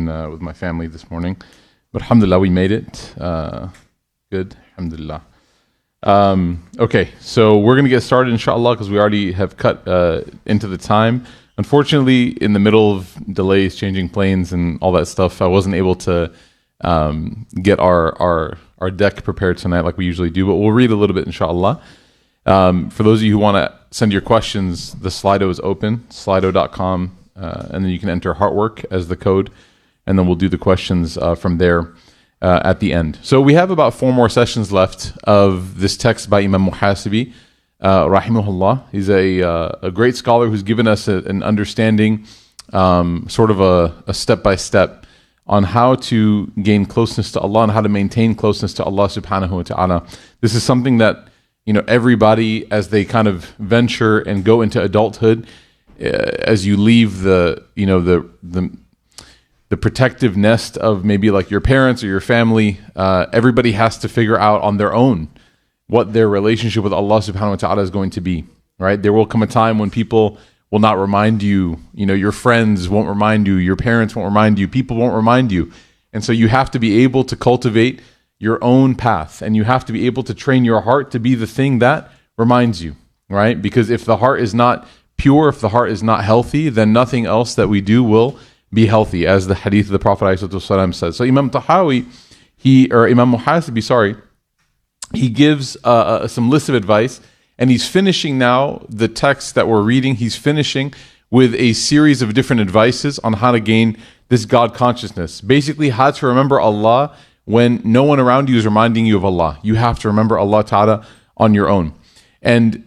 with my family this morning. But alhamdulillah, we made it. Good, alhamdulillah. Okay, so we're going to get started inshallah because we already have cut into the time. Unfortunately, in the middle of delays, changing planes and all that stuff, I wasn't able to get our deck prepared tonight like we usually do, but we'll read a little bit inshallah. For those of you who want to send your questions, the Slido is open, slido.com, and then you can enter Heartwork as the code, and then we'll do the questions from there at the end. So we have about 4 more sessions left of this text by Imam Muhasibi, rahimahullah. He's a great scholar who's given us an understanding, sort of a step-by-step on how to gain closeness to Allah and how to maintain closeness to Allah subhanahu wa ta'ala. This is something that everybody, as they kind of venture and go into adulthood, as you leave the protective nest of maybe like your parents or your family, everybody has to figure out on their own what their relationship with Allah subhanahu wa ta'ala is going to be, right? There will come a time when people will not remind you, your friends won't remind you, your parents won't remind you, people won't remind you. And so you have to be able to cultivate your own path, and you have to be able to train your heart to be the thing that reminds you, right? Because if the heart is not pure, if the heart is not healthy, then nothing else that we do will be healthy, as the hadith of the Prophet ﷺ says. So Imam Muhasibi, he gives some list of advice, and he's finishing now the text that we're reading. He's finishing with a series of different advices on how to gain this God consciousness. Basically, how to remember Allah when no one around you is reminding you of Allah. You have to remember Allah Ta'ala on your own. And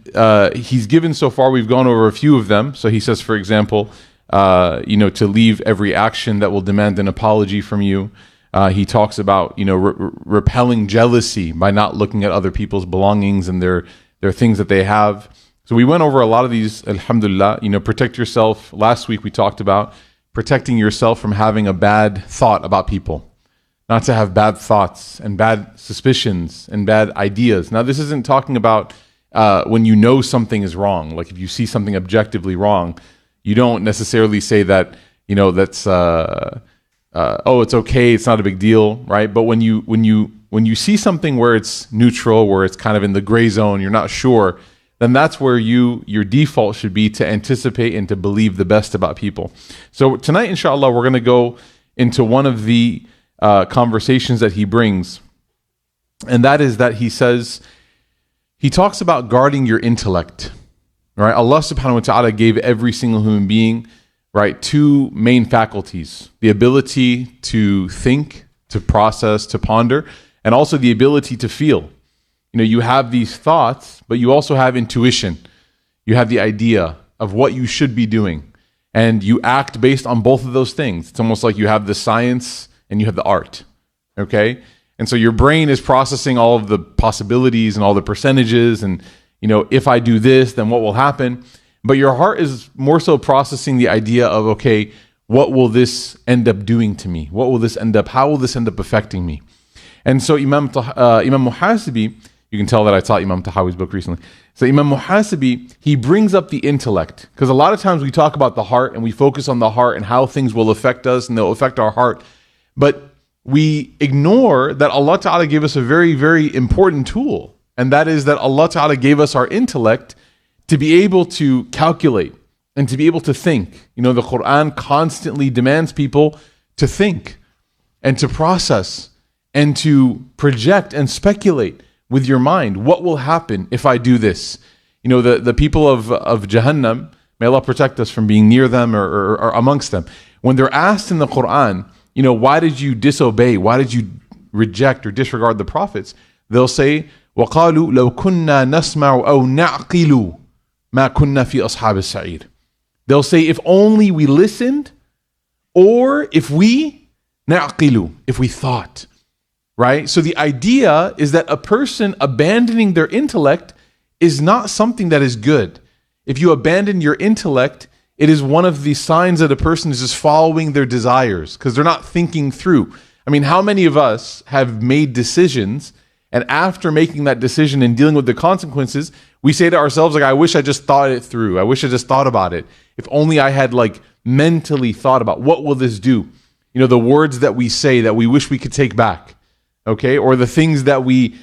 he's given so far, we've gone over a few of them. So he says, for example, to leave every action that will demand an apology from you. He talks about, repelling jealousy by not looking at other people's belongings and their things that they have. So we went over a lot of these, alhamdulillah. Protect yourself. Last week we talked about protecting yourself from having a bad thought about people. Not to have bad thoughts and bad suspicions and bad ideas. Now, this isn't talking about when you know something is wrong. Like if you see something objectively wrong, you don't necessarily say that, that's it's okay, it's not a big deal, right? But when you see something where it's neutral, where it's kind of in the gray zone, you're not sure, then that's where your default should be to anticipate and to believe the best about people. So tonight, inshallah, we're going to go into one of the conversations that he brings, and that is that he talks about guarding your intellect, right? Allah subhanahu wa ta'ala gave every single human being, right, 2 main faculties: the ability to think, to process, to ponder, and also the ability to feel. You have these thoughts, but you also have intuition. You have the idea of what you should be doing, and you act based on both of those things. It's almost like you have the science and you have the art, okay? And so your brain is processing all of the possibilities and all the percentages, and if I do this, then what will happen? But your heart is more so processing the idea of, okay, what will this end up doing to me? How will this end up affecting me? And so Imam Muhasibi, you can tell that I taught Imam Tahawi's book recently. So Imam Muhasibi, he brings up the intellect, because a lot of times we talk about the heart and we focus on the heart and how things will affect us and they'll affect our heart. But we ignore that Allah Ta'ala gave us a very, very important tool. And that is that Allah Ta'ala gave us our intellect to be able to calculate and to be able to think. The Quran constantly demands people to think and to process and to project and speculate with your mind. What will happen if I do this? The people of Jahannam, may Allah protect us from being near them or amongst them. When they're asked in the Quran, why did you disobey? Why did you reject or disregard the prophets? They'll say, وَقَالُوا لَوْ كُنَّا نَسْمَعُ أَوْ نَعْقِلُ مَا كُنَّا فِي أَصْحَابِ السَّعِيرِ. They'll say, if only we listened, or if we thought, right? So the idea is that a person abandoning their intellect is not something that is good. If you abandon your intellect, it is one of the signs that a person is just following their desires because they're not thinking through. I mean, how many of us have made decisions, and after making that decision and dealing with the consequences, we say to ourselves, like, I wish I just thought it through. I wish I just thought about it. If only I had mentally thought about what will this do? the words that we say that we wish we could take back, okay? Or the things that we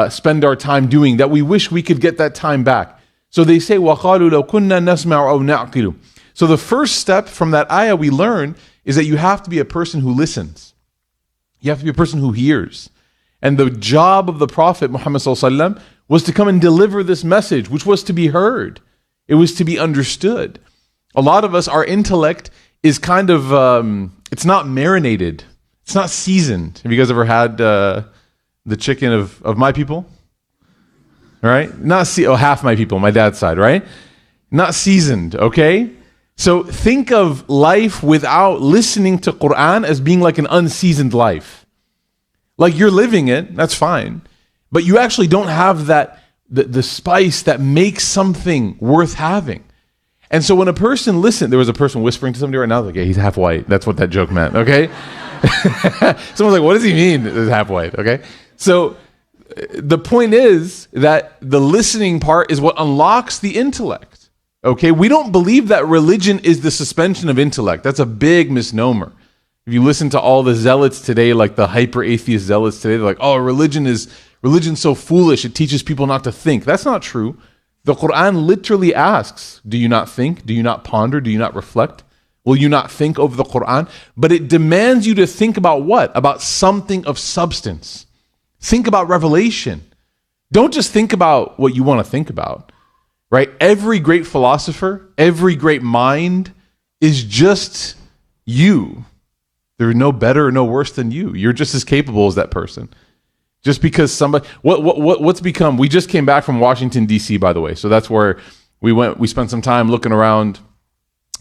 spend our time doing that we wish we could get that time back. So they say, وَقَالُوا لَوْ كُنَّا نَسْمَعُ أَوْ نَعْقِلُ. So the first step from that ayah we learn is that you have to be a person who listens. You have to be a person who hears. And the job of the Prophet Muhammad ﷺ was to come and deliver this message, which was to be heard. It was to be understood. A lot of us, our intellect is kind of, it's not marinated. It's not seasoned. Have you guys ever had the chicken of my people? Right? Half my people, my dad's side, right? Not seasoned, okay? So think of life without listening to Quran as being like an unseasoned life. Like you're living it, that's fine. But you actually don't have the spice that makes something worth having. And so when a person listens, there was a person whispering to somebody right now, like, yeah, he's half white. That's what that joke meant, okay? Someone's like, what does he mean, he's half white, okay? So the point is that the listening part is what unlocks the intellect, okay? We don't believe that religion is the suspension of intellect. That's a big misnomer. If you listen to all the zealots today, like the hyper-atheist zealots today, they're like, oh, religion's so foolish, it teaches people not to think. That's not true. The Quran literally asks, do you not think? Do you not ponder? Do you not reflect? Will you not think over the Quran? But it demands you to think about what? About something of substance. Think about revelation. Don't just think about what you want to think about, right? Every great philosopher, every great mind is just you. They're no better or no worse than you. You're just as capable as that person. Just because somebody, what's become, we just came back from Washington, D.C., by the way. So that's where we spent some time looking around,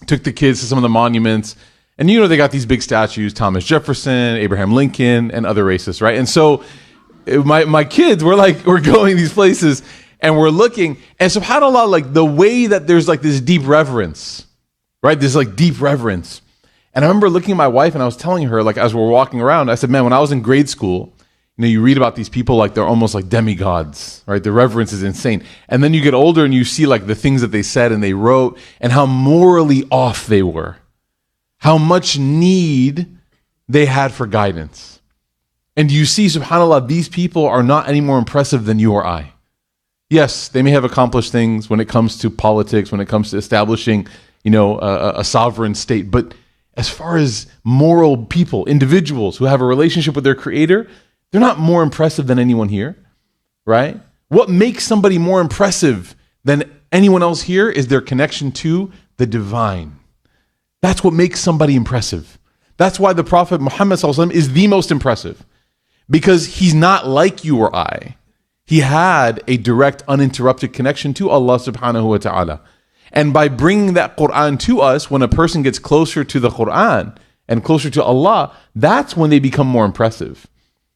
took the kids to some of the monuments. And they got these big statues, Thomas Jefferson, Abraham Lincoln, and other racists, right? And so my kids, we're going these places and we're looking, and subhanAllah, like the way that there's like this deep reverence, right? This like deep reverence. And I remember looking at my wife and I was telling her, like as we're walking around, I said, man, when I was in grade school, you read about these people like they're almost like demigods, right? The reverence is insane. And then you get older and you see like the things that they said and they wrote and how morally off they were. How much need they had for guidance. And you see, subhanAllah, these people are not any more impressive than you or I. Yes, they may have accomplished things when it comes to politics, when it comes to establishing, a sovereign state. But as far as moral people, individuals who have a relationship with their Creator, they're not more impressive than anyone here, right? What makes somebody more impressive than anyone else here is their connection to the divine. That's what makes somebody impressive. That's why the Prophet Muhammad ﷺ is the most impressive, because he's not like you or I. He had a direct, uninterrupted connection to Allah subhanahu wa ta'ala. And by bringing that Quran to us, when a person gets closer to the Quran and closer to Allah, that's when they become more impressive.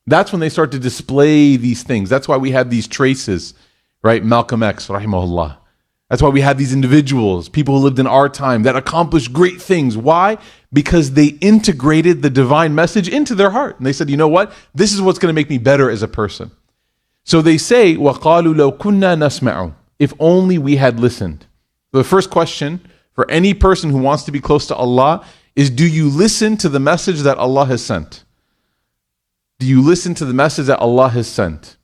That's when they start to display these things. That's why we have these traces, right? Malcolm X, rahimahullah. That's why we have these individuals, people who lived in our time that accomplished great things. Why? Because they integrated the divine message into their heart. And they said, you know what? This is what's going to make me better as a person. So they say, وَقَالُوا لَوْ كُنَّا نَسْمَعُ. If only we had listened. The first question for any person who wants to be close to Allah is, do you listen to the message that Allah has sent? Do you listen to the message that Allah has sent?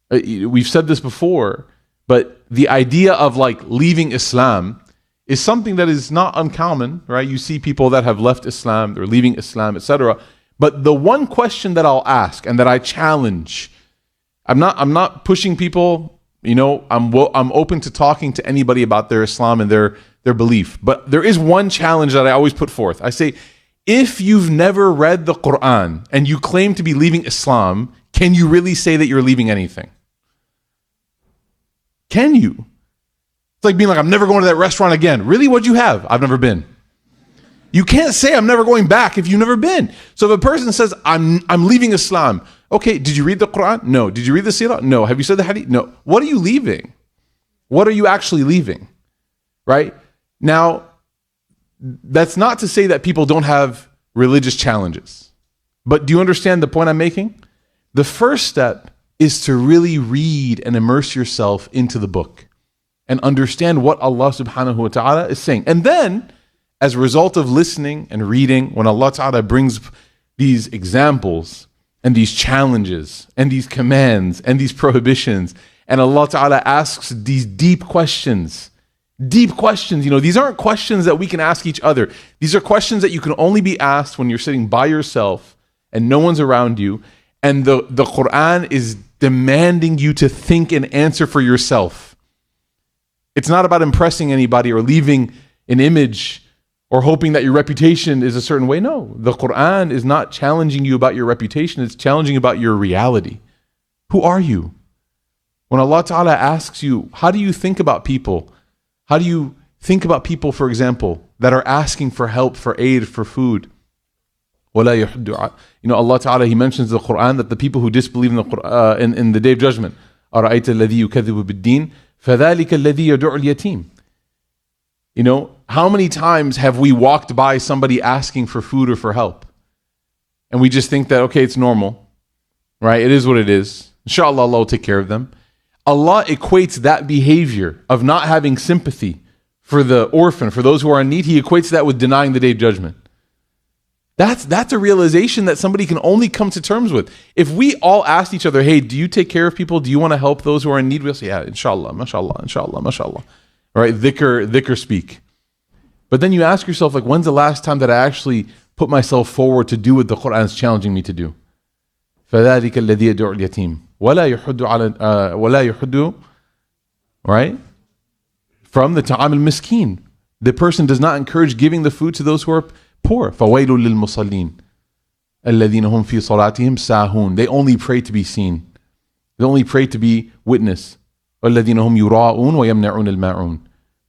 We've said this before, but the idea of like leaving Islam is something that is not uncommon, right? You see people that have left Islam, they're leaving Islam, etc. But the one question that I'll ask and that I challenge, I'm not pushing people, I'm open to talking to anybody about their Islam and their belief. But there is one challenge that I always put forth. I say, if you've never read the Quran and you claim to be leaving Islam, can you really say that you're leaving anything? Can you? It's like being like, I'm never going to that restaurant again. Really? What'd you have? I've never been. You can't say I'm never going back if you've never been. So if a person says, I'm leaving Islam. Okay, did you read the Quran? No. Did you read the Sirah? No. Have you said the Hadith? No. What are you leaving? What are you actually leaving? Right? Now, that's not to say that people don't have religious challenges. But do you understand the point I'm making? The first step is to really read and immerse yourself into the book and understand what Allah subhanahu wa ta'ala is saying. And then, as a result of listening and reading, when Allah Ta'ala brings these examples and these challenges and these commands and these prohibitions, and Allah Ta'ala asks these deep questions, these aren't questions that we can ask each other. These are questions that you can only be asked when you're sitting by yourself and no one's around you, and the Quran is demanding you to think and answer for yourself. It's not about impressing anybody or leaving an image or hoping that your reputation is a certain way. No, the Quran is not challenging you about your reputation. It's challenging about your reality. Who are you? When Allah Ta'ala asks you, how do you think about people? How do you think about people, for example, that are asking for help, for aid, for food? Allah Ta'ala, He mentions in the Quran that the people who disbelieve in the Quran, in the Day of Judgment, أَرَأَيْتَ الَّذِي يُكَذِّبُ بِالدِّينِ فَذَلِكَ الَّذِي يَدُعُ الْيَتِيمِ. How many times have we walked by somebody asking for food or for help? And we just think that, okay, it's normal, right? It is what it is. Inshallah, Allah will take care of them. Allah equates that behavior of not having sympathy for the orphan, for those who are in need, He equates that with denying the Day of Judgment. That's a realization that somebody can only come to terms with. If we all asked each other, hey, do you take care of people? Do you want to help those who are in need? We'll say, yeah, inshallah, mashallah, inshallah, mashallah. All right, dhikr speak. But then you ask yourself, like, when's the last time that I actually put myself forward to do what the Quran is challenging me to do? فَذَلِكَ الَّذِي يَدُعُ الْيَتِيمِ وَلَا يُحُدُّ right? From the ta'am al-miskin. The person does not encourage giving the food to those who are poor. فَوَيْلٌ لِلْمُصَلِّينَ الَّذِينَ هُمْ فِي صَلَاتِهِمْ سَاهُونَ. They only pray to be seen. They only pray to be witnessed. وَالَّذِينَ هُمْ يُرَاءُونَ وَيَمْنَعُونَ الْمَاعُونَ.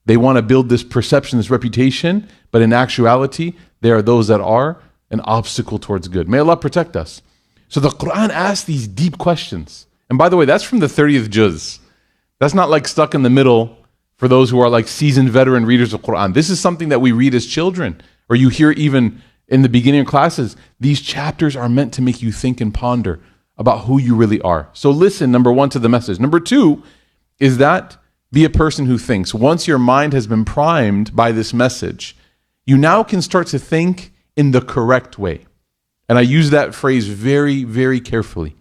They want to build this perception, this reputation, but in actuality, there are those that are an obstacle towards good. May Allah protect us. So the Quran asks these deep questions. And by the way, that's from the 30th juz. That's not like stuck in the middle for those who are like seasoned veteran readers of Quran. This is something that we read as children, or you hear even in the beginning of classes. These chapters are meant to make you think and ponder about who you really are. So listen, number one, to the message. Number two is that be a person who thinks. Once your mind has been primed by this message, you now can start to think in the correct way. And I use that phrase very, very carefully.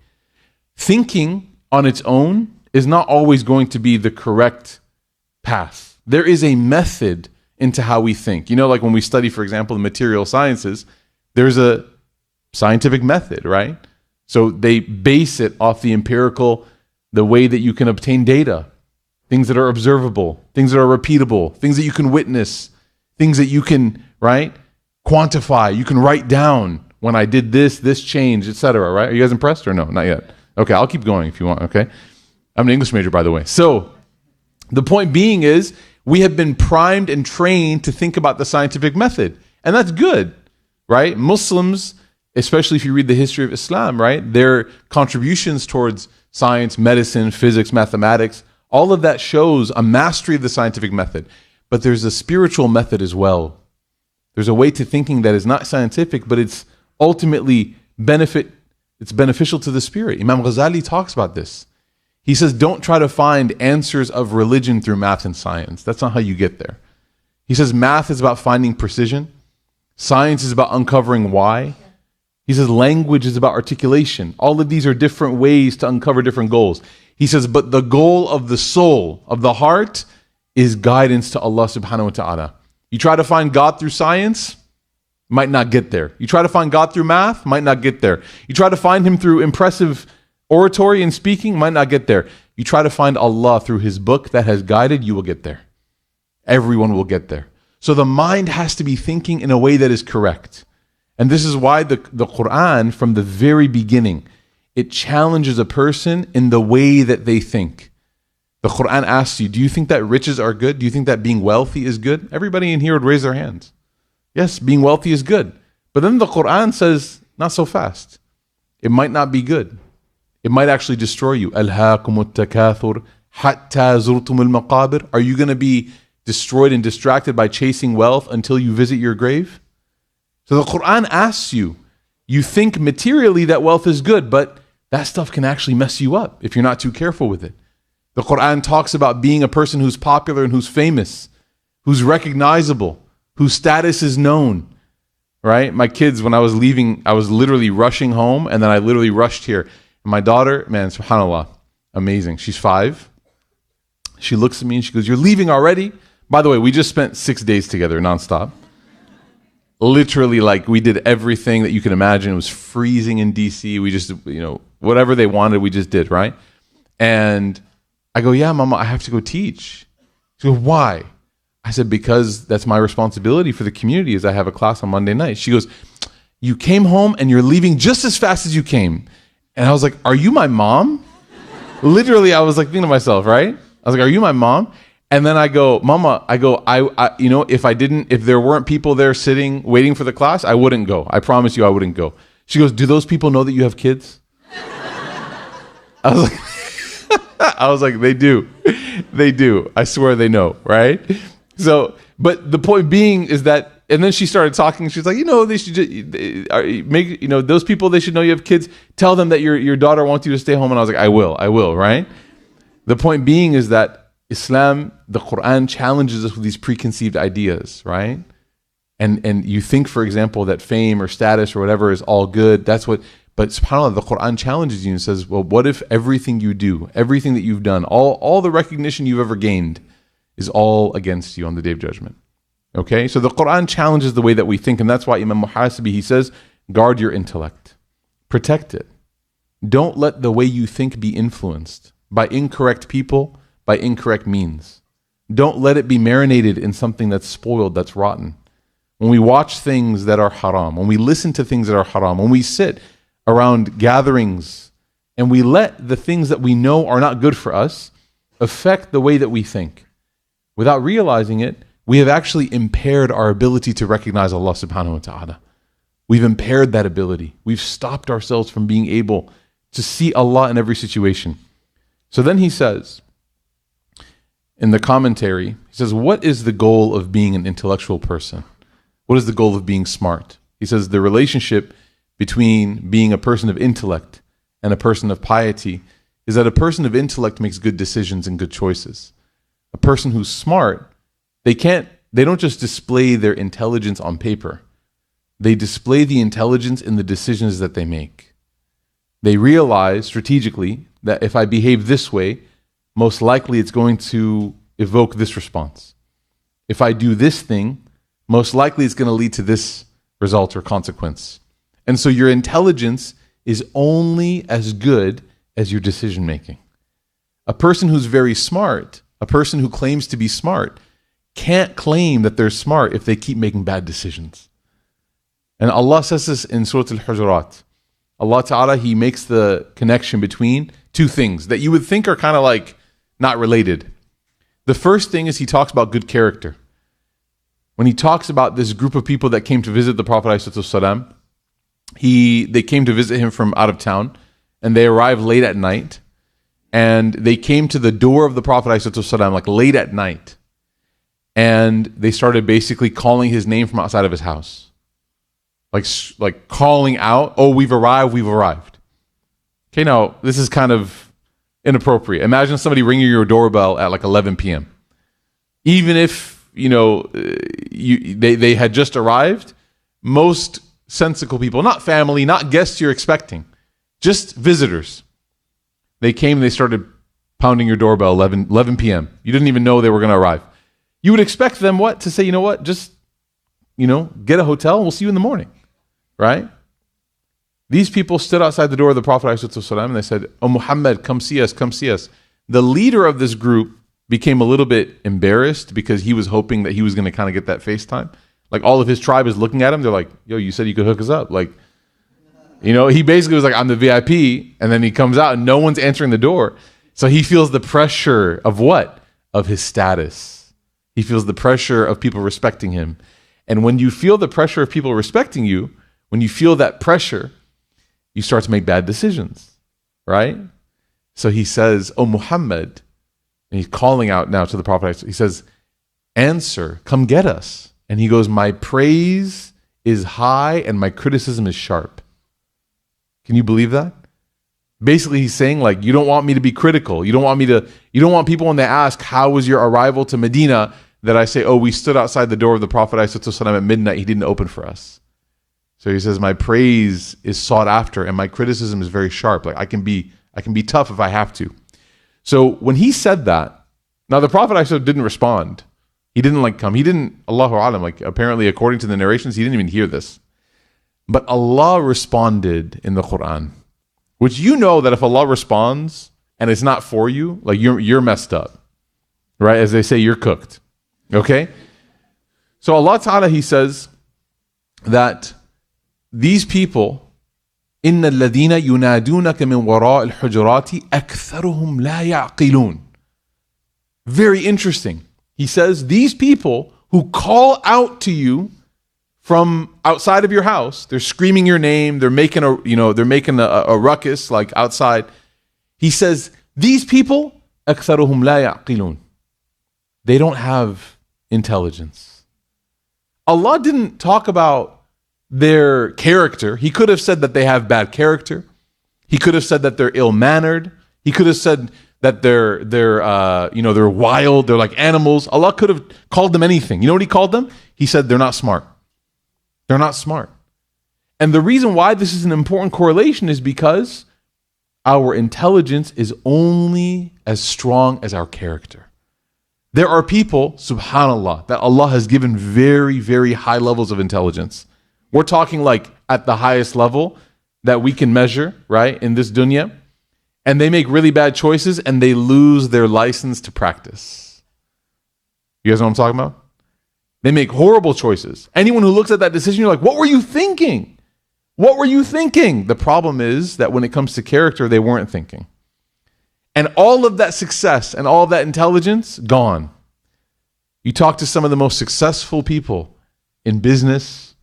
Thinking on its own is not always going to be the correct path. There is a method into how we think. You know, like when we study, for example, the material sciences, there's a scientific method, right? So they base it off the empirical, the way that you can obtain data, things that are observable, things that are repeatable, things that you can witness, things that you can, right, quantify, you can write down. When I did this changed, etc. Right? Are you guys impressed or no? Not yet. Okay, I'll keep going if you want. Okay, I'm an English major, by the way. So the point being is we have been primed and trained to think about the scientific method, and that's good, right? Muslims, especially if you read the history of Islam, right, their contributions towards science, medicine, physics, mathematics, all of that shows a mastery of the scientific method. But there's a spiritual method as well. There's a way to thinking that is not scientific, but it's ultimately it's beneficial to the spirit. Imam Ghazali talks about this. He says, don't try to find answers of religion through math and science. That's not how you get there. He says math is about finding precision. Science is about uncovering why. He says language is about articulation. All of these are different ways to uncover different goals. He says, but the goal of the soul, of the heart, is guidance to Allah subhanahu wa ta'ala. You try to find God through science, might not get there. You try to find God through math, might not get there. You try to find Him through impressive oratory and speaking, might not get there. You try to find Allah through His book that has guided, you will get there. Everyone will get there. So the mind has to be thinking in a way that is correct. And this is why the Quran, from the very beginning, it challenges a person in the way that they think. The Quran asks you, do you think that riches are good? Do you think that being wealthy is good? Everybody in here would raise their hands. Yes, being wealthy is good. But then the Quran says, not so fast. It might not be good. It might actually destroy you. أَلْهَاكُمُ التَّكَاثُرُ حَتَّى زُرْتُمُ الْمَقَابِرِ. Are you going to be destroyed and distracted by chasing wealth until you visit your grave? So the Quran asks you, you think materially that wealth is good, but that stuff can actually mess you up if you're not too careful with it. The Quran talks about being a person who's popular and who's famous, who's recognizable. whose status is known, right? My kids, when I was leaving, I was literally rushing home, and then I literally rushed here. And my daughter, man, subhanAllah, amazing. She's 5. She looks at me and she goes, "You're leaving already?" By the way, we just spent 6 days together nonstop. Literally, like, we did everything that you can imagine. It was freezing in DC. We just, whatever they wanted, we just did, right? And I go, "Yeah, Mama, I have to go teach." She goes, "Why?" I said, "Because that's my responsibility for the community, is I have a class on Monday night." She goes, "You came home and you're leaving just as fast as you came." And I was like, "Are you my mom?" Literally, I was like thinking to myself, right? I was like, "Are you my mom?" And then I go, "Mama," I go, if there weren't people there sitting, waiting for the class, I wouldn't go. I promise you I wouldn't go. She goes, "Do those people know that you have kids?" I was like, "They do. They do. I swear they know," right? So, but the point being is that, and then she started talking. She's like, "They should make, those people, they should know you have kids. Tell them that your daughter wants you to stay home." And I was like, I will, right? The point being is that Islam, the Quran, challenges us with these preconceived ideas, right? And you think, for example, that fame or status or whatever is all good. But subhanAllah, the Quran challenges you and says, well, what if everything you do, everything that you've done, all the recognition you've ever gained is all against you on the Day of Judgment? Okay, so the Quran challenges the way that we think, and that's why Imam Muhasibi, he says, guard your intellect, protect it. Don't let the way you think be influenced by incorrect people, by incorrect means. Don't let it be marinated in something that's spoiled, that's rotten. When we watch things that are haram, when we listen to things that are haram, when we sit around gatherings and we let the things that we know are not good for us affect the way that we think, without realizing it, we have actually impaired our ability to recognize Allah subhanahu wa ta'ala. We've impaired that ability. We've stopped ourselves from being able to see Allah in every situation. So then he says, in the commentary, he says, what is the goal of being an intellectual person? What is the goal of being smart? He says the relationship between being a person of intellect and a person of piety is that a person of intellect makes good decisions and good choices. A person who's smart, they don't just display their intelligence on paper. They display the intelligence in the decisions that they make. They realize strategically that if I behave this way, most likely it's going to evoke this response. If I do this thing, most likely it's going to lead to this result or consequence. And so your intelligence is only as good as your decision making. A person who's very smart, a person who claims to be smart, can't claim that they're smart if they keep making bad decisions. And Allah says this in Surah Al-Hujurat. Allah Ta'ala, He makes the connection between two things that you would think are kind of like not related. The first thing is He talks about good character. When He talks about this group of people that came to visit the Prophet ﷺ, they came to visit him from out of town, and they arrived late at night, and they came to the door of the Prophet ﷺ like late at night, and they started basically calling his name from outside of his house. Like calling out, "Oh, we've arrived." Okay, now this is kind of inappropriate. Imagine somebody ringing your doorbell at like 11 p.m. Even if they had just arrived, most sensical people, not family, not guests you're expecting, just visitors. They came and they started pounding your doorbell 11 p.m. You didn't even know they were going to arrive. You would expect them to say, just get a hotel and we'll see you in the morning. Right? These people stood outside the door of the Prophet ﷺ and they said, "Oh Muhammad, come see us, come see us." The leader of this group became a little bit embarrassed because he was hoping that he was going to kind of get that FaceTime. Like all of his tribe is looking at him. They're like, "Yo, you said you could hook us up." He basically was like, "I'm the VIP." And then he comes out and no one's answering the door. So he feels the pressure of what? Of his status. He feels the pressure of people respecting him. And when you feel the pressure of people respecting you, when you feel that pressure, you start to make bad decisions, right? So he says, "Oh Muhammad," and he's calling out now to the Prophet. He says, "Answer, come get us." And he goes, "My praise is high and my criticism is sharp." Can you believe that? Basically, he's saying you don't want me to be critical. You don't want people when they ask, "How was your arrival to Medina?" that I say, oh, we stood outside the door of the Prophet ﷺ at midnight, he didn't open for us. So he says, my praise is sought after and my criticism is very sharp. Like I can be tough if I have to. So when he said that, now the Prophet ﷺ didn't respond. He didn't come. He didn't, Allahu Alam, apparently according to the narrations, he didn't even hear this. But Allah responded in the Quran, which you know that if Allah responds and it's not for you, you're messed up. Right? As they say, you're cooked. Okay? So Allah Ta'ala, He says that these people, إِنَّ الَّذِينَ يُنَادُونَكَ مِنْ وَرَاءِ الْحُجُرَاتِ أَكْثَرُهُمْ لَا يَعْقِلُونَ. Very interesting. He says, these people who call out to you from outside of your house, they're screaming your name, they're making a ruckus outside. He says, these people, أَكْثَرُهُمْ لَا يَعْقِلُونَ. They don't have intelligence. Allah didn't talk about their character. He could have said that they have bad character. He could have said that they're ill-mannered. He could have said that they're wild, they're like animals. Allah could have called them anything. You know what He called them? He said they're not smart. They're not smart. And the reason why this is an important correlation is because our intelligence is only as strong as our character. There are people, subhanAllah, that Allah has given very, very high levels of intelligence. We're talking at the highest level that we can measure, right, in this dunya. And they make really bad choices and they lose their license to practice. You guys know what I'm talking about? They make horrible choices. Anyone who looks at that decision, you're like, what were you thinking? What were you thinking? The problem is that when it comes to character, they weren't thinking. And all of that success and all of that intelligence, gone. You talk to some of the most successful people in business,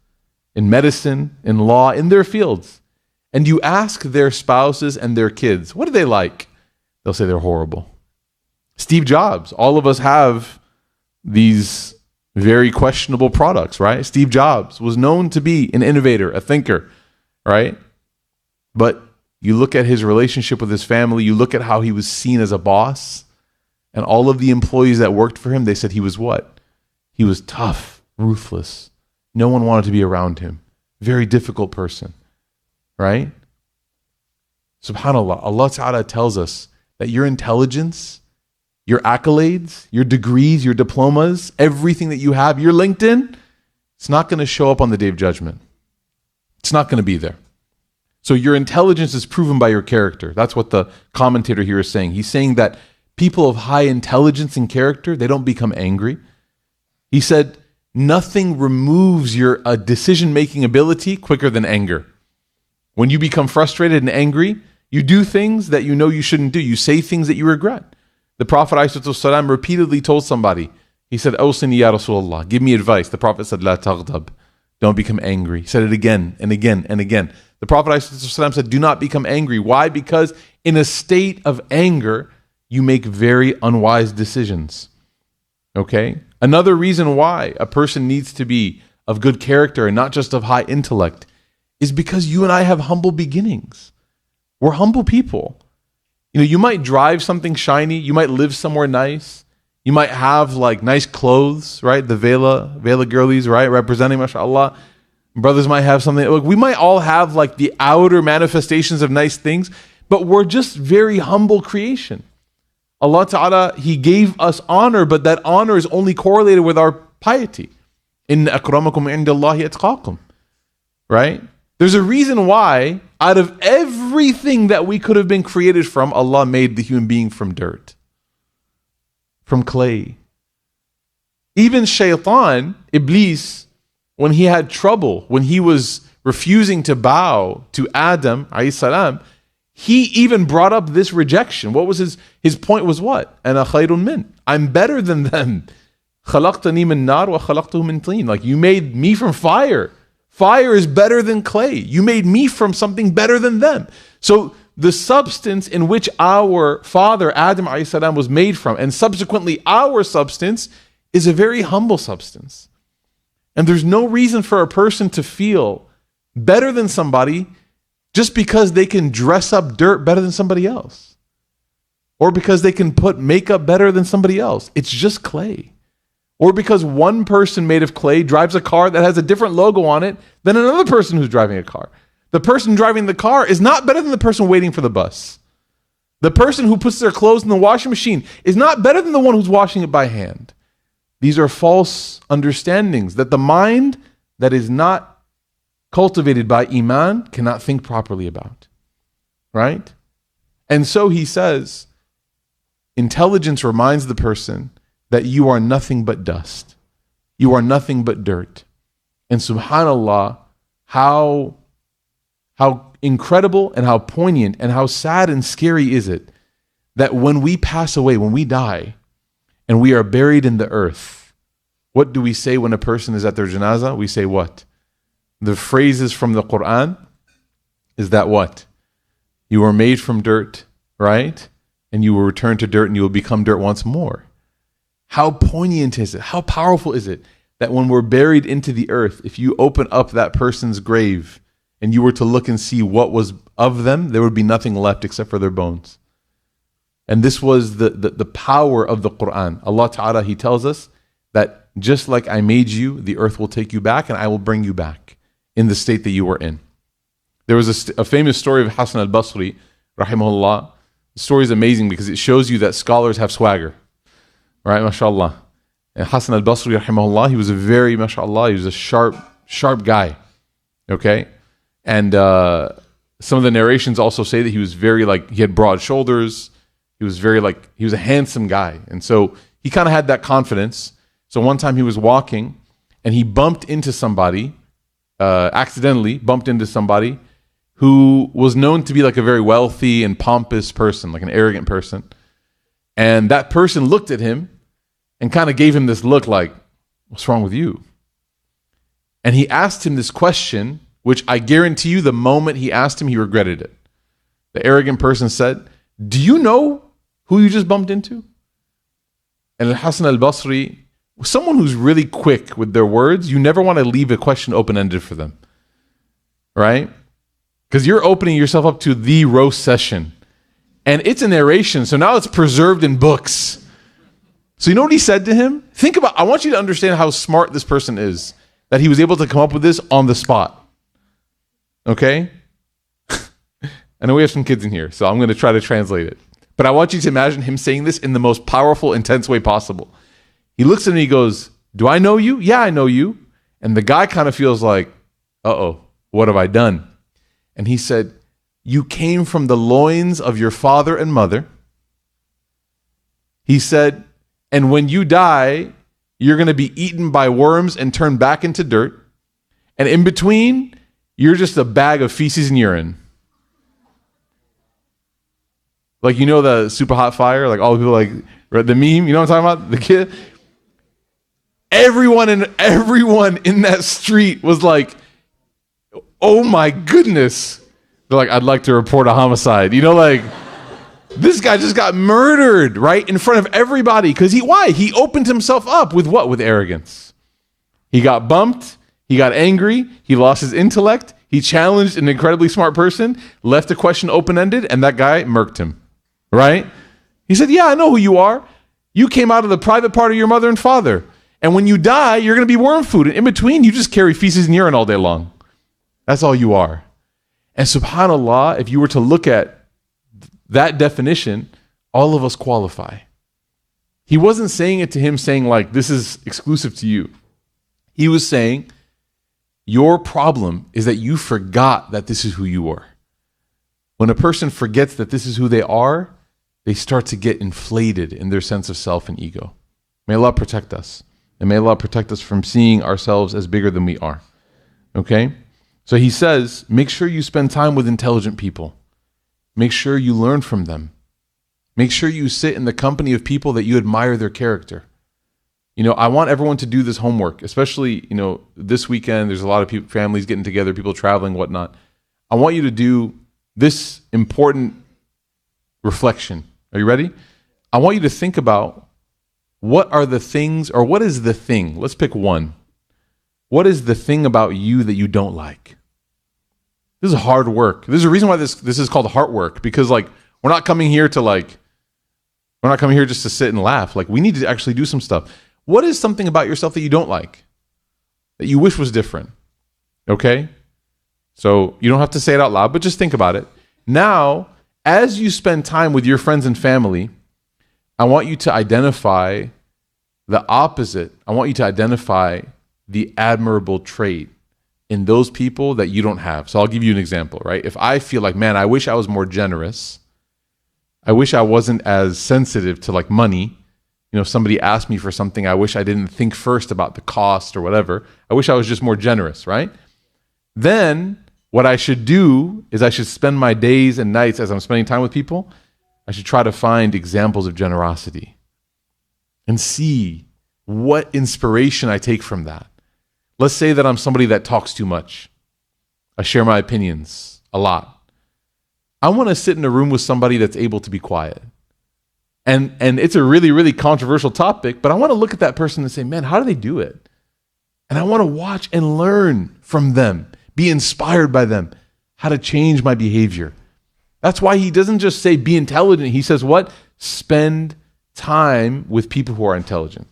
in medicine, in law, in their fields, and you ask their spouses and their kids, what do they like? They'll say they're horrible. Steve Jobs, all of us have these very questionable products, right? Steve Jobs was known to be an innovator, a thinker, right? But you look at his relationship with his family, you look at how he was seen as a boss, and all of the employees that worked for him, they said he was what? He was tough, ruthless. No one wanted to be around him. Very difficult person, right? SubhanAllah, Allah Ta'ala tells us that your intelligence, your accolades, your degrees, your diplomas, everything that you have, your LinkedIn, it's not going to show up on the Day of Judgment. It's not going to be there. So your intelligence is proven by your character. That's what the commentator here is saying. He's saying that people of high intelligence and character, they don't become angry. He said, nothing removes your decision-making ability quicker than anger. When you become frustrated and angry, you do things that you know you shouldn't do. You say things that you regret. The Prophet ﷺ repeatedly told somebody, he said, Awsini ya Rasulullah, give me advice. The Prophet said, La taghdab, don't become angry. He said it again and again and again. The Prophet ﷺ said, do not become angry. Why? Because in a state of anger, you make very unwise decisions. Okay? Another reason why a person needs to be of good character and not just of high intellect is because you and I have humble beginnings. We're humble people. You might drive something shiny. You might live somewhere nice. You might have nice clothes, right? The Vela girlies, right? Representing, mashallah. Brothers might have something. Look, we might all have the outer manifestations of nice things, but we're just very humble creation. Allah Ta'ala, He gave us honor, but that honor is only correlated with our piety. Inna akramakum indallahi atqakum. Right? There's a reason why out of everything that we could have been created from, Allah made the human being from dirt, from clay. Even Shaitan, Iblis, when he had trouble, when he was refusing to bow to Adam, alayhi salam, he even brought up this rejection. What was his point was what? Ana khayrun min. I'm better than them. Khalaqtani min nar wa khalaqtuhu min teen. You made me from fire. Fire is better than clay. You made me from something better than them. So the substance in which our father Adam alayhi salam was made from, and subsequently our substance, is a very humble substance. And there's no reason for a person to feel better than somebody just because they can dress up dirt better than somebody else, or because they can put makeup better than somebody else. It's just clay. Or because one person made of clay drives a car that has a different logo on it than another person who's driving a car. The person driving the car is not better than the person waiting for the bus. The person who puts their clothes in the washing machine is not better than the one who's washing it by hand. These are false understandings that the mind that is not cultivated by Iman cannot think properly about. Right? And so he says, intelligence reminds the person that you are nothing but dust. You are nothing but dirt. And subhanAllah, how incredible and how poignant and how sad and scary is it that when we pass away, when we die, and we are buried in the earth, what do we say when a person is at their janazah? We say what? The phrases from the Quran is that what? You were made from dirt, right? And you will return to dirt and you will become dirt once more. How poignant is it? How powerful is it that when we're buried into the earth, if you open up that person's grave and you were to look and see what was of them, there would be nothing left except for their bones. And this was the power of the Quran. Allah Ta'ala, He tells us that just like I made you, the earth will take you back and I will bring you back in the state that you were in. There was a famous story of Hassan al-Basri, rahimahullah. The story is amazing because it shows you that scholars have swagger. Right, mashallah. And Hassan al-Basri, rahimahullah, he was a very, mashallah, he was a sharp guy. Okay? And some of the narrations also say that he was very, he had broad shoulders. He was he was a handsome guy. And so he kind of had that confidence. So one time he was walking and he bumped into somebody, accidentally bumped into somebody who was known to be like a very wealthy and pompous person, like an arrogant person. And that person looked at him and kind of gave him this look like, what's wrong with you? And he asked him this question, which I guarantee you the moment he asked him, he regretted it. The arrogant person said, do you know who you just bumped into? And Hassan al-Basri, someone who's really quick with their words, you never want to leave a question open-ended for them. Right? Because you're opening yourself up to the roast session. And it's a narration, so now it's preserved in books. So you know what he said to him? I want you to understand how smart this person is, that he was able to come up with this on the spot. Okay? I know we have some kids in here, so I'm going to try to translate it. But I want you to imagine him saying this in the most powerful, intense way possible. He looks at him and he goes, do I know you? Yeah, I know you. And the guy kind of feels like, uh-oh, what have I done? And he said, you came from the loins of your father and mother. He said, and when you die, you're going to be eaten by worms and turned back into dirt. And in between, you're just a bag of feces and urine. Like, you know the super hot fire? Like all the people the meme, you know what I'm talking about? The kid. Everyone in that street was like, oh my goodness. They're like, I'd like to report a homicide. You know, this guy just got murdered right in front of everybody. Because why? He opened himself up with what? With arrogance. He got bumped. He got angry. He lost his intellect. He challenged an incredibly smart person, left the question open-ended, and that guy murked him. Right? He said, yeah, I know who you are. You came out of the private part of your mother and father. And when you die, you're going to be worm food. And in between, you just carry feces and urine all day long. That's all you are. And subhanAllah, if you were to look at that definition, all of us qualify. He wasn't saying it to him saying this is exclusive to you. He was saying, your problem is that you forgot that this is who you are. When a person forgets that this is who they are, they start to get inflated in their sense of self and ego. May Allah protect us. And may Allah protect us from seeing ourselves as bigger than we are. Okay? So he says, make sure you spend time with intelligent people. Make sure you learn from them. Make sure you sit in the company of people that you admire their character. I want everyone to do this homework, especially, this weekend, there's a lot of people, families getting together, people traveling, whatnot. I want you to do this important reflection. Are you ready? I want you to think about what are the things, or what is the thing? Let's pick one. What is the thing about you that you don't like? This is hard work. There's a reason why this is called heart work, because we're not coming here to we're not coming here just to sit and laugh. We need to actually do some stuff. What is something about yourself that you don't like, that you wish was different? Okay? So you don't have to say it out loud, but just think about it. Now, as you spend time with your friends and family, I want you to identify the opposite. I want you to identify the admirable trait in those people that you don't have. So I'll give you an example, right? If I feel like, man, I wish I was more generous. I wish I wasn't as sensitive to like money. If somebody asked me for something, I wish I didn't think first about the cost or whatever. I wish I was just more generous, right? Then what I should do is I should spend my days and nights as I'm spending time with people, I should try to find examples of generosity and see what inspiration I take from that. Let's say that I'm somebody that talks too much. I share my opinions a lot. I want to sit in a room with somebody that's able to be quiet. And it's a really, really controversial topic, but I want to look at that person and say, man, how do they do it? And I want to watch and learn from them, be inspired by them, how to change my behavior. That's why he doesn't just say be intelligent. He says what? Spend time with people who are intelligent.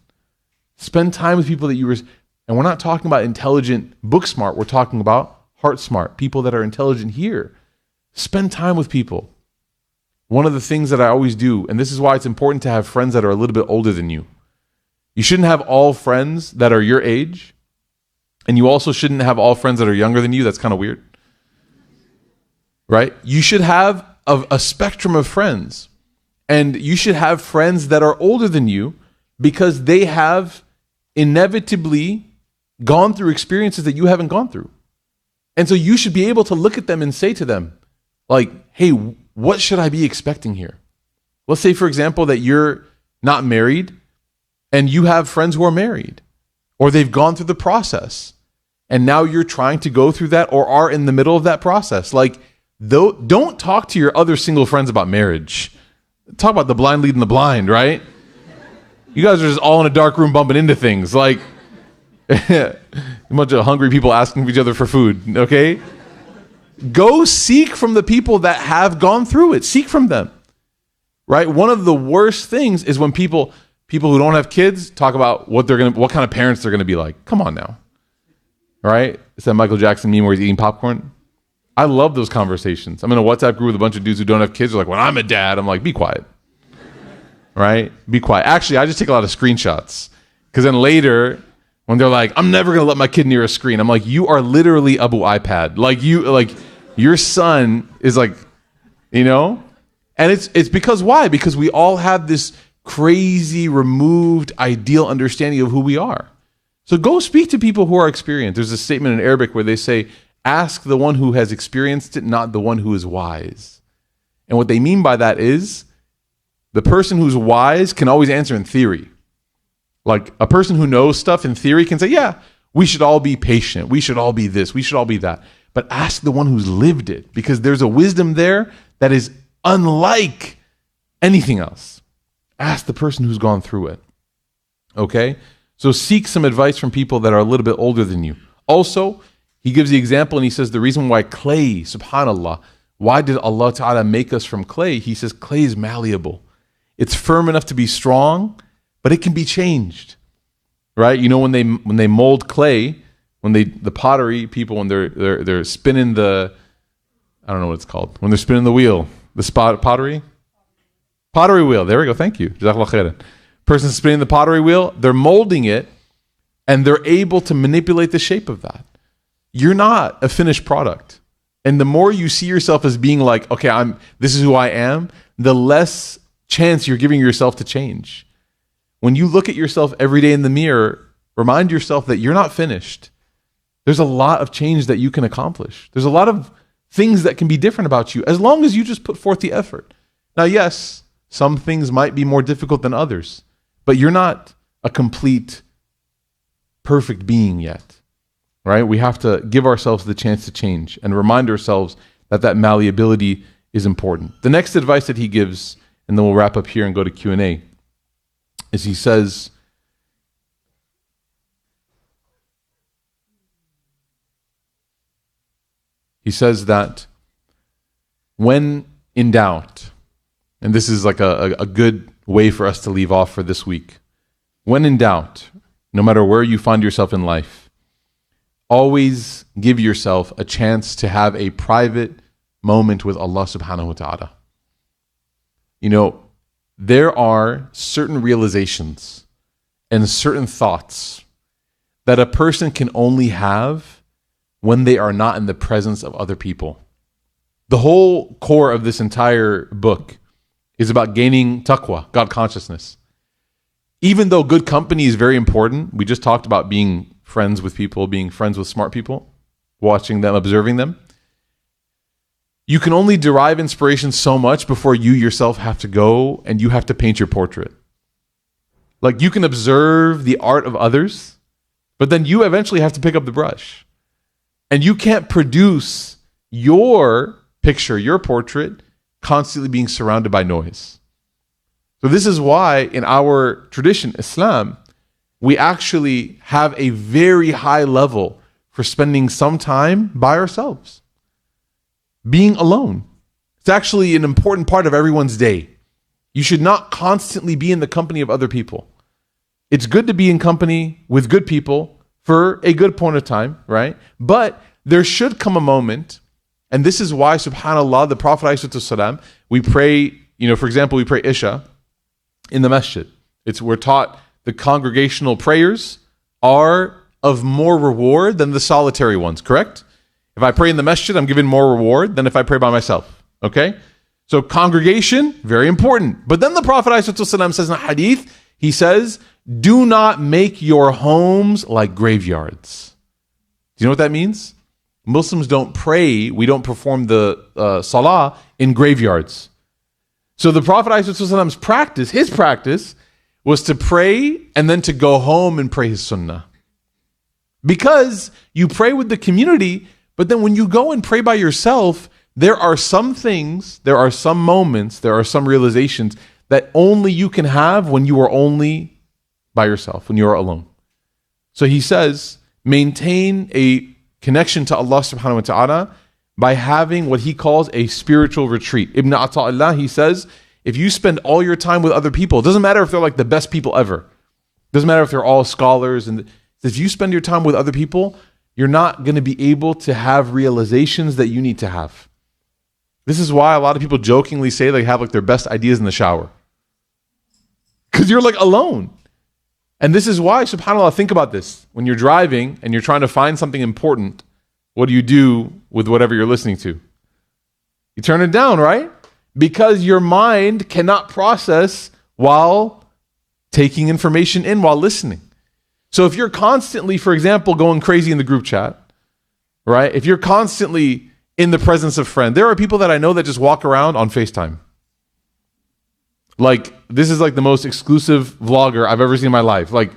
Spend time with people that and we're not talking about intelligent, book smart. We're talking about heart smart, people that are intelligent here. Spend time with people. One of the things that I always do, and this is why it's important to have friends that are a little bit older than you. You shouldn't have all friends that are your age, and you also shouldn't have all friends that are younger than you. That's kind of weird, right? You should have a spectrum of friends, and you should have friends that are older than you because they have inevitably gone through experiences that you haven't gone through. And so you should be able to look at them and say to them, like, hey, what should I be expecting here? Let's say, for example, that you're not married and you have friends who are married, or they've gone through the process and now you're trying to go through that or are in the middle of that process. Like, don't talk to your other single friends about marriage. Talk about the blind leading the blind, right? You guys are just all in a dark room bumping into things. Like, a bunch of hungry people asking each other for food, okay? Go seek from the people that have gone through it. Seek from them, right? One of the worst things is when people who don't have kids talk about what kind of parents they're gonna be like. Come on now, right? It's that Michael Jackson meme where he's eating popcorn. I love those conversations. I'm in a WhatsApp group with a bunch of dudes who don't have kids. They're like, when I'm a dad, I'm like, be quiet, right? Be quiet. Actually, I just take a lot of screenshots because then later, when they're like, I'm never going to let my kid near a screen. I'm like, you are literally Abu iPad. Like your son is like, and it's because why? Because we all have this crazy, removed, ideal understanding of who we are. So go speak to people who are experienced. There's a statement in Arabic where they say, ask the one who has experienced it, not the one who is wise. And what they mean by that is the person who's wise can always answer in theory. Like a person who knows stuff in theory can say, yeah, we should all be patient. We should all be this. We should all be that. But ask the one who's lived it, because there's a wisdom there that is unlike anything else. Ask the person who's gone through it. Okay? So seek some advice from people that are a little bit older than you. Also, he gives the example and he says the reason why clay, subhanAllah, why did Allah Ta'ala make us from clay? He says clay is malleable. It's firm enough to be strong, but it can be changed, right? When they mold clay, the pottery people, when they're spinning I don't know what it's called, when they're spinning the wheel, pottery wheel. There we go. Thank you. Jazakallah khairan. Person spinning the pottery wheel, they're molding it, and they're able to manipulate the shape of that. You're not a finished product, and the more you see yourself as being like, okay, this is who I am, the less chance you're giving yourself to change. When you look at yourself every day in the mirror, remind yourself that you're not finished. There's a lot of change that you can accomplish. There's a lot of things that can be different about you as long as you just put forth the effort. Now, yes, some things might be more difficult than others, but you're not a complete, perfect being yet, right? We have to give ourselves the chance to change and remind ourselves that malleability is important. The next advice that he gives, and then we'll wrap up here and go to Q&A, is he says, that when in doubt, and this is like a good way for us to leave off for this week, when in doubt, no matter where you find yourself in life, always give yourself a chance to have a private moment with Allah subhanahu wa ta'ala. There are certain realizations and certain thoughts that a person can only have when they are not in the presence of other people. The whole core of this entire book is about gaining taqwa, God consciousness. Even though good company is very important, we just talked about being friends with people, being friends with smart people, watching them, observing them. You can only derive inspiration so much before you yourself have to go and you have to paint your portrait. Like, you can observe the art of others, but then you eventually have to pick up the brush. And you can't produce your picture, your portrait, constantly being surrounded by noise. So this is why in our tradition, Islam, we actually have a very high level for spending some time by ourselves. Being alone. It's actually an important part of everyone's day. You should not constantly be in the company of other people. It's good to be in company with good people for a good point of time, right? But there should come a moment, and this is why, subhanAllah, the Prophet ﷺ, we pray, for example, we pray Isha in the masjid. We're taught the congregational prayers are of more reward than the solitary ones, correct? If I pray in the masjid, I'm given more reward than if I pray by myself, okay? So congregation, very important. But then the Prophet ﷺ says in a hadith, he says, do not make your homes like graveyards. Do you know what that means? Muslims don't pray, we don't perform the salah in graveyards. So the Prophet ﷺ's practice, his practice, was to pray and then to go home and pray his sunnah. Because you pray with the community, but then when you go and pray by yourself, there are some things, there are some moments, there are some realizations that only you can have when you are only by yourself, when you are alone. So he says, maintain a connection to Allah subhanahu wa ta'ala by having what he calls a spiritual retreat. Ibn Ata'illah, he says, if you spend all your time with other people, it doesn't matter if they're like the best people ever. It doesn't matter if they're all scholars. And if you spend your time with other people, you're not going to be able to have realizations that you need to have. This is why a lot of people jokingly say they have like their best ideas in the shower. Because you're like alone. And this is why, subhanAllah, think about this. When you're driving and you're trying to find something important, what do you do with whatever you're listening to? You turn it down, right? Because your mind cannot process while taking information in, while listening. So if you're constantly, for example, going crazy in the group chat, right? If you're constantly in the presence of friends, there are people that I know that just walk around on FaceTime. Like, this is like the most exclusive vlogger I've ever seen in my life. Like,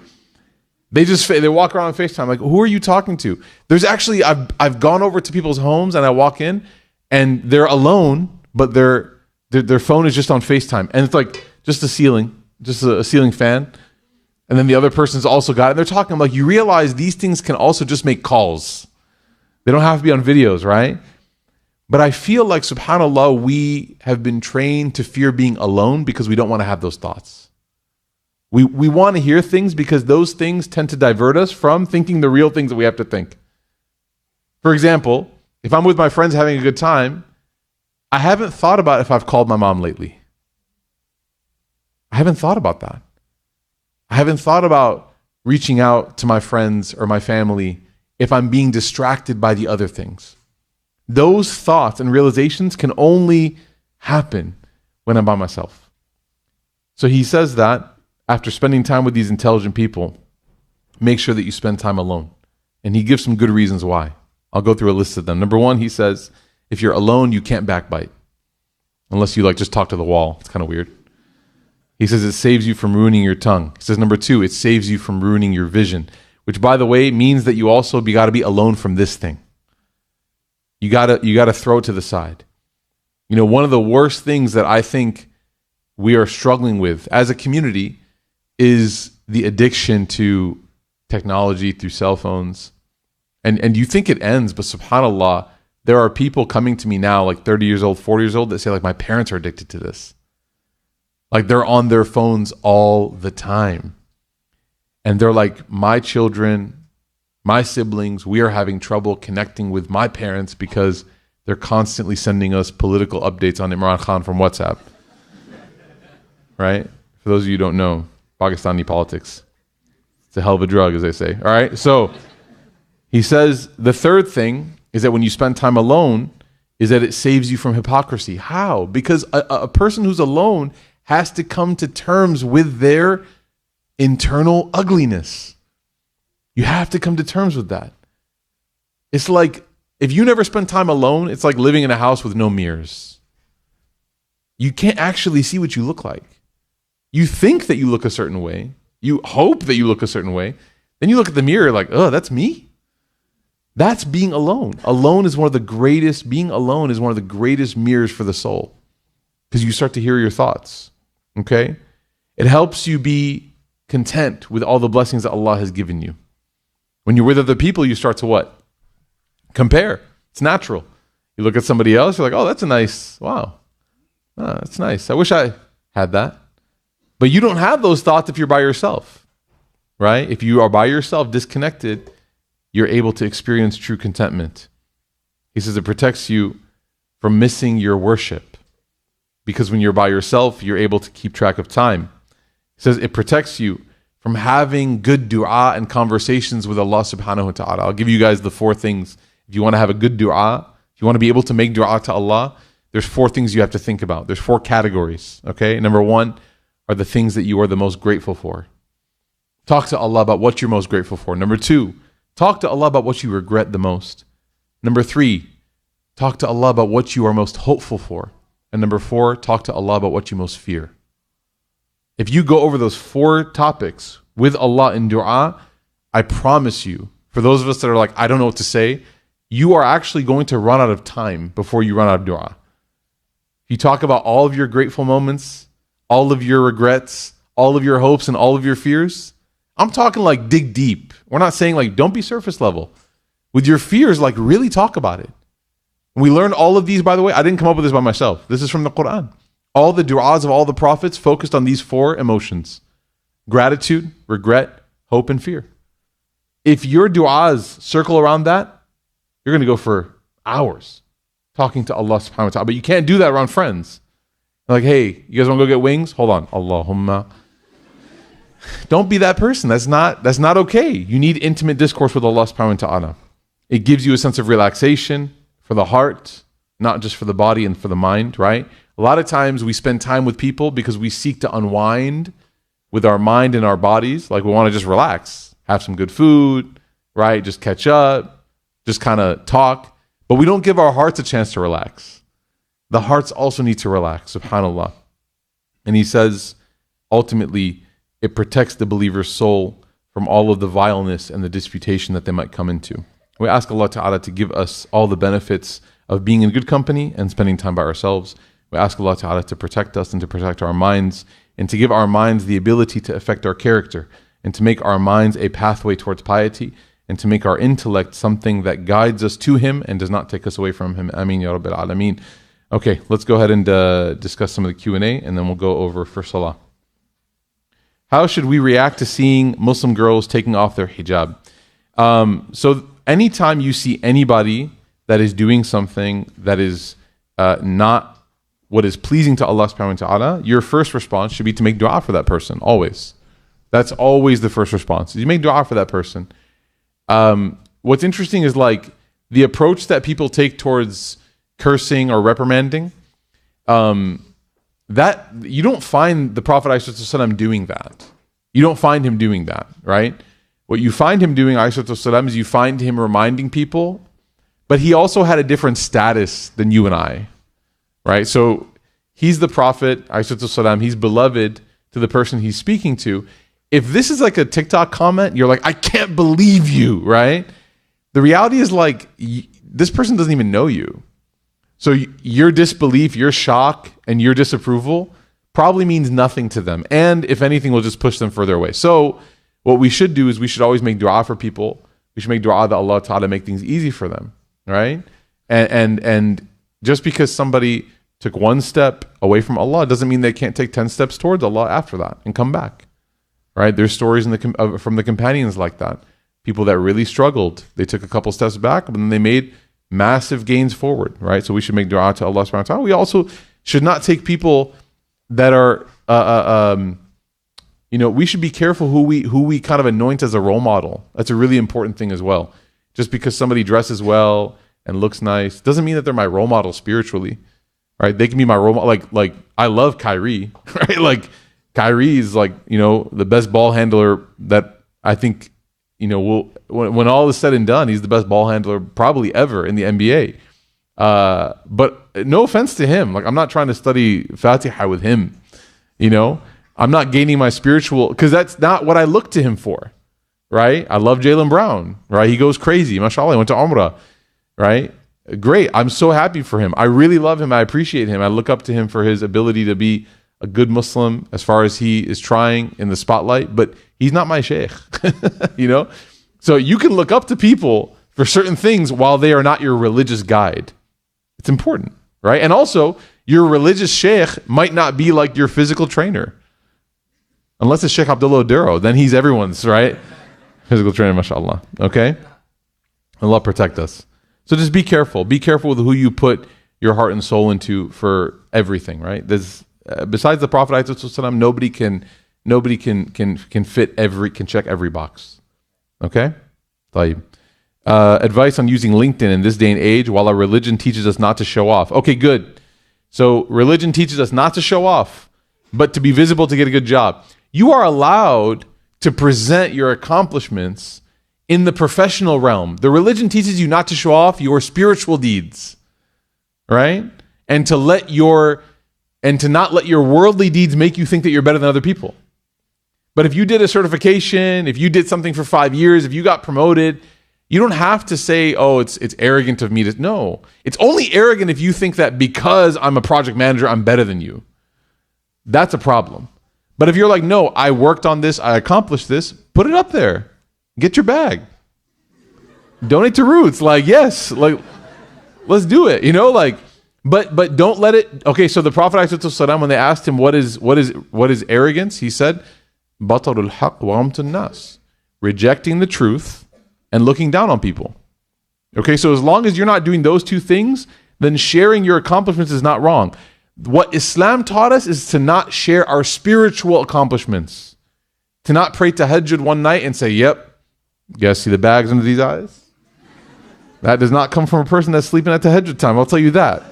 they walk around on FaceTime. Like, who are you talking to? There's actually, I've gone over to people's homes and I walk in and they're alone, but their phone is just on FaceTime. And it's like just a ceiling fan. And then the other person's also got it. And they're talking, like, you realize these things can also just make calls. They don't have to be on videos, right? But I feel like, subhanAllah, we have been trained to fear being alone because we don't want to have those thoughts. We want to hear things because those things tend to divert us from thinking the real things that we have to think. For example, if I'm with my friends having a good time, I haven't thought about if I've called my mom lately. I haven't thought about that. I haven't thought about reaching out to my friends or my family if I'm being distracted by the other things. Those thoughts and realizations can only happen when I'm by myself. So he says that after spending time with these intelligent people, make sure that you spend time alone. And he gives some good reasons why. I'll go through a list of them. Number one, he says, if you're alone, you can't backbite. Unless you just talk to the wall. It's kind of weird. He says it saves you from ruining your tongue. He says number two, it saves you from ruining your vision. Which, by the way, means that you also got to be alone from this thing. You gotta throw it to the side. One of the worst things that I think we are struggling with as a community is the addiction to technology through cell phones. And you think it ends, but subhanAllah, there are people coming to me now, like 30 years old, 40 years old, that say, like, my parents are addicted to this. Like, they're on their phones all the time. And they're like, my children, my siblings, we are having trouble connecting with my parents because they're constantly sending us political updates on Imran Khan from WhatsApp. Right? For those of you who don't know, Pakistani politics. It's a hell of a drug, as they say. All right? So he says the third thing is that when you spend time alone, is that it saves you from hypocrisy. How? Because a person who's alone has to come to terms with their internal ugliness. You have to come to terms with that. It's like, if you never spend time alone, it's like living in a house with no mirrors. You can't actually see what you look like. You think that you look a certain way. You hope that you look a certain way. Then you look at the mirror like, oh, that's me? That's being alone. Being alone is one of the greatest mirrors for the soul. Because you start to hear your thoughts. Okay? It helps you be content with all the blessings that Allah has given you. When you're with other people, you start to what? Compare. It's natural. You look at somebody else, you're like, oh, that's that's nice. I wish I had that. But you don't have those thoughts if you're by yourself, right? If you are by yourself, disconnected, you're able to experience true contentment. He says it protects you from missing your worship, because when you're by yourself, you're able to keep track of time. He says it protects you from having good dua and conversations with Allah subhanahu wa ta'ala. I'll give you guys the 4 things. If you want to have a good dua, if you want to be able to make dua to Allah, there's 4 things you have to think about. There's 4 categories, okay? Number 1 are the things that you are the most grateful for. Talk to Allah about what you're most grateful for. Number 2, talk to Allah about what you regret the most. Number 3, talk to Allah about what you are most hopeful for. And number 4, talk to Allah about what you most fear. If you go over those 4 topics with Allah in dua, I promise you, for those of us that are like, I don't know what to say, you are actually going to run out of time before you run out of dua. You talk about all of your grateful moments, all of your regrets, all of your hopes, and all of your fears. I'm talking like dig deep. We're not saying like don't be surface level. With your fears, like really talk about it. And we learned all of these, by the way. I didn't come up with this by myself. This is from the Quran. All the du'as of all the prophets focused on these 4 emotions: gratitude, regret, hope, and fear. If your du'as circle around that, you're going to go for hours talking to Allah subhanahu wa ta'ala. But you can't do that around friends. Like, hey, you guys want to go get wings? Hold on. Allahumma. Don't be that person. That's not okay. You need intimate discourse with Allah subhanahu wa ta'ala. It gives you a sense of relaxation for the heart, not just for the body and for the mind, right? A lot of times we spend time with people because we seek to unwind with our mind and our bodies. Like we want to just relax, have some good food, right? Just catch up, just kind of talk. But we don't give our hearts a chance to relax. The hearts also need to relax, subhanAllah. And he says, ultimately, it protects the believer's soul from all of the vileness and the disputation that they might come into. We ask Allah Ta'ala to give us all the benefits of being in good company and spending time by ourselves. We ask Allah Ta'ala to protect us and to protect our minds, and to give our minds the ability to affect our character, and to make our minds a pathway towards piety, and to make our intellect something that guides us to Him and does not take us away from Him. Ameen Ya Rabbil Alameen. Okay, let's go ahead and discuss some of the Q&A, and then we'll go over for Salah. How should we react to seeing Muslim girls taking off their hijab? So anytime you see anybody that is doing something that is not what is pleasing to Allah subhanahu wa ta'ala, your first response should be to make dua for that person, always. That's always the first response. You make dua for that person. What's interesting is like the approach that people take towards cursing or reprimanding, that you don't find the Prophet ﷺ doing that. You don't find him doing that, right? What you find him doing, ﷺ, is you find him reminding people, but he also had a different status than you and I, right? So he's the Prophet, ﷺ, he's beloved to the person he's speaking to. If this is like a TikTok comment, you're like, I can't believe you, right? The reality is like, this person doesn't even know you. So your disbelief, your shock, and your disapproval probably means nothing to them. And if anything, will just push them further away. So what we should do is we should always make dua for people. We should make dua that Allah Ta'ala make things easy for them, right? And just because somebody took one step away from Allah doesn't mean they can't take 10 steps towards Allah after that and come back, right? There's stories from the companions like that. People that really struggled, they took a couple steps back, but then they made massive gains forward, right? So we should make dua to Allah subhanahu wa ta'ala. We also should not take people that are, we should be careful who we kind of anoint as a role model. That's a really important thing as well. Just because somebody dresses well and looks nice doesn't mean that they're my role model spiritually, right? They can be my role model. Like I love Kyrie, right? Like Kyrie is the best ball handler that I think, when all is said and done, he's the best ball handler probably ever in the NBA. But no offense to him. Like I'm not trying to study Fatiha with him, I'm not gaining my spiritual, because that's not what I look to him for, right? I love Jaylen Brown, right? He goes crazy. MashaAllah, he went to Umrah, right? Great. I'm so happy for him. I really love him. I appreciate him. I look up to him for his ability to be a good Muslim as far as he is trying in the spotlight, but he's not my sheikh, So you can look up to people for certain things while they are not your religious guide. It's important, right? And also, your religious sheikh might not be like your physical trainer. Unless it's Sheikh Abdul Duro, then he's everyone's, right? Physical trainer, mashallah. Okay? Allah protect us. So just be careful. Be careful with who you put your heart and soul into for everything, right? There's besides the Prophet ﷺ, nobody can check every box. Okay? Advice on using LinkedIn in this day and age while our religion teaches us not to show off. Okay, good. So religion teaches us not to show off, but to be visible to get a good job. You are allowed to present your accomplishments in the professional realm. The religion teaches you not to show off your spiritual deeds, right? And to not let your worldly deeds make you think that you're better than other people. But if you did a certification, if you did something for 5 years, if you got promoted, you don't have to say, oh, it's arrogant of me to... No. It's only arrogant if you think that because I'm a project manager, I'm better than you. That's a problem. But if you're like, no, I worked on this, I accomplished this, put it up there. Get your bag. Donate to Roots. Yes. Let's do it. But don't let it... Okay, so the Prophet ﷺ, when they asked him what is arrogance, he said, Batarul haq wa ghamtun nas. Rejecting the truth and looking down on people. Okay, so as long as you're not doing those two things, then sharing your accomplishments is not wrong. What Islam taught us is to not share our spiritual accomplishments. To not pray tahajjud one night and say, yep, you guys see the bags under these eyes? That does not come from a person that's sleeping at tahajjud time, I'll tell you that.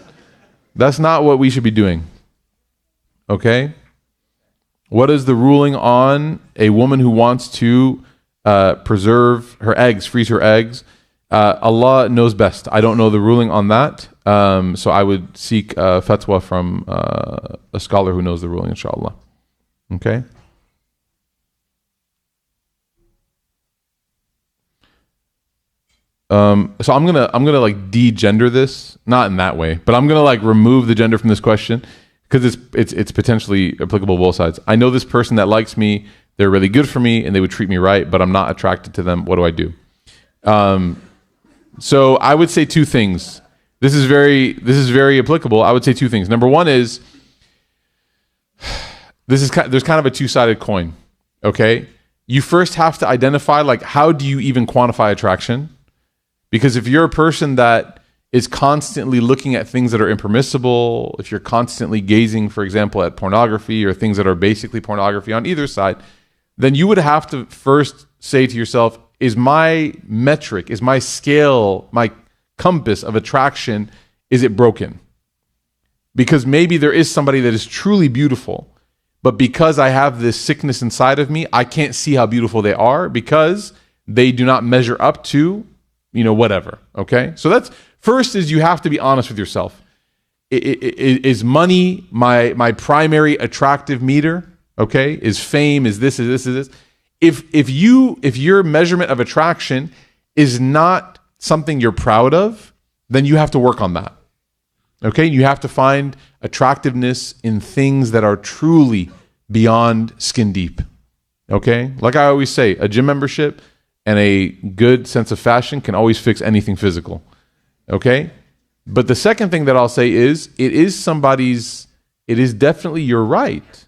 That's not what we should be doing. Okay? What is the ruling on a woman who wants to preserve her eggs, freeze her eggs? Allah knows best. I don't know the ruling on that. So I would seek fatwa from a scholar who knows the ruling, inshallah. Okay? So I'm gonna like de-gender this, not in that way, but I'm gonna like remove the gender from this question because it's potentially applicable to both sides. I know this person that likes me, they're really good for me, and they would treat me right, but I'm not attracted to them. What do I do? So I would say two things. This is very applicable. I would say two things. Number one is there's kind of a two-sided coin. Okay, you first have to identify how do you even quantify attraction? Because if you're a person that is constantly looking at things that are impermissible, if you're constantly gazing, for example, at pornography or things that are basically pornography on either side, then you would have to first say to yourself, is my metric, is my scale, my compass of attraction, is it broken? Because maybe there is somebody that is truly beautiful, but because I have this sickness inside of me, I can't see how beautiful they are because they do not measure up to whatever. Okay, so that's first is you have to be honest with yourself. Is money my primary attractive meter? Okay, is fame? Is this? If your measurement of attraction is not something you're proud of, then you have to work on that. Okay, you have to find attractiveness in things that are truly beyond skin deep. Okay, like I always say, a gym membership and a good sense of fashion can always fix anything physical. Okay? But the second thing that I'll say is, it is definitely your right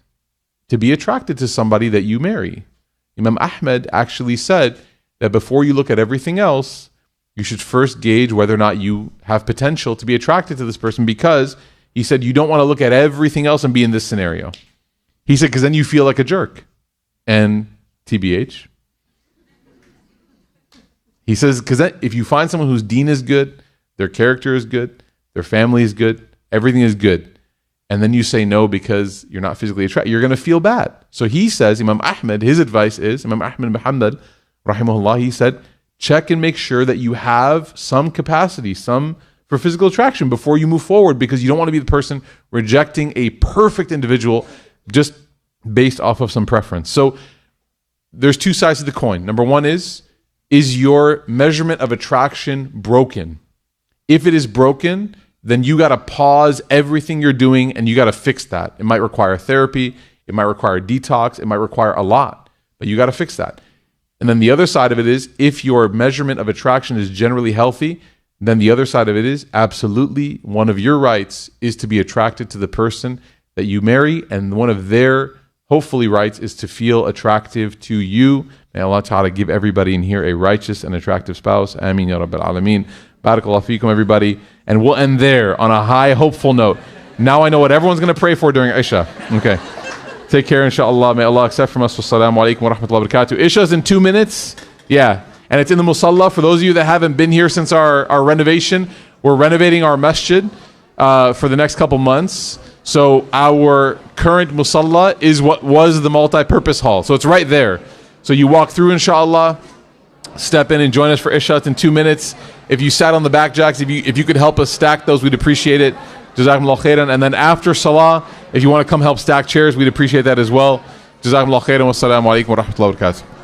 to be attracted to somebody that you marry. Imam Ahmed actually said that before you look at everything else, you should first gauge whether or not you have potential to be attracted to this person, because he said you don't want to look at everything else and be in this scenario. He said, because then you feel like a jerk. And TBH. He says, because if you find someone whose deen is good, their character is good, their family is good, everything is good, and then you say no because you're not physically attracted, you're going to feel bad. So he says, Imam Ahmed, his advice is, Imam Ahmed bin Hanbal, rahimahullah, he said, check and make sure that you have some capacity, some for physical attraction before you move forward, because you don't want to be the person rejecting a perfect individual just based off of some preference. So there's two sides to the coin. Number one is your measurement of attraction broken? If it is broken, then you got to pause everything you're doing and you got to fix that. It might require therapy, it might require detox, it might require a lot, but you got to fix that. And then the other side of it is, if your measurement of attraction is generally healthy, then the other side of it is absolutely one of your rights is to be attracted to the person that you marry, and one of their hopefully rights is to feel attractive to you. May Allah Ta'ala give everybody in here a righteous and attractive spouse. Ameen ya Rabbil Alameen. Barakallahu feekum, everybody. And we'll end there on a high, hopeful note. Now I know what everyone's going to pray for during Isha. Okay. Take care, inshallah. May Allah accept from us. Wassalamu alaikum wa rahmatullahi wa barakatuh. Isha's in 2 minutes. Yeah. And it's in the Musalla. For those of you that haven't been here since our renovation, we're renovating our masjid for the next couple months. So our current Musalla is what was the multi-purpose hall. So it's right there. So you walk through, inshallah, step in and join us for Isha. It's in 2 minutes. If you sat on the back jacks, if you could help us stack those, we'd appreciate it. Jazakumullah khairan. And then after Salah, if you want to come help stack chairs, we'd appreciate that as well. Jazakumullah khairan. Wassalamu alaikum wa rahmatullahi wa barakatuh.